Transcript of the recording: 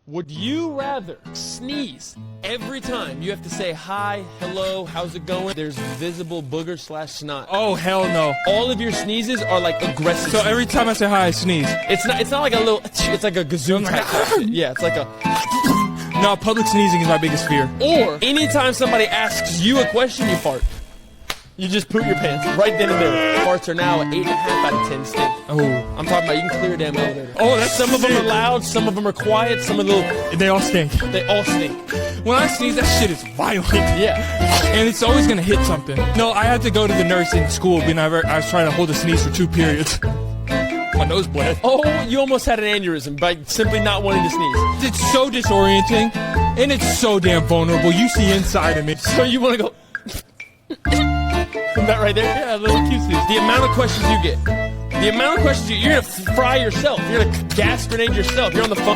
Would you rather sneeze every time you have to say hi, hello, how's it going? There's visible booger slash snot. Oh, hell no. All of your sneezes are like aggressive. So every time I say hi, I sneeze. It's not like a little, it's like a gazoon type shit. Yeah, it's like a... No, public sneezing is my biggest fear. Or anytime somebody asks you a question, you fart. You just poop your pants right then and there. Farts are now 8.5 out of 10 stink. Oh. I'm talking about you can clear a damn elevator. Oh, that's some of them are loud, some of them are quiet, some of them They all stink. they all stink. When I sneeze, that shit is violent. Yeah. And it's always gonna hit something. No, I had to go to the nurse in school whenever I was trying to hold a sneeze for 2 periods. My nose bled. Oh, you almost had an aneurysm by simply not wanting to sneeze. It's so disorienting, and it's so damn vulnerable. You see inside of me. So you want to go... That right there? Yeah, a little cute sneeze. The amount of questions you get. The amount of questions you're going to fry yourself. You're going to gas grenade yourself. You're on the phone.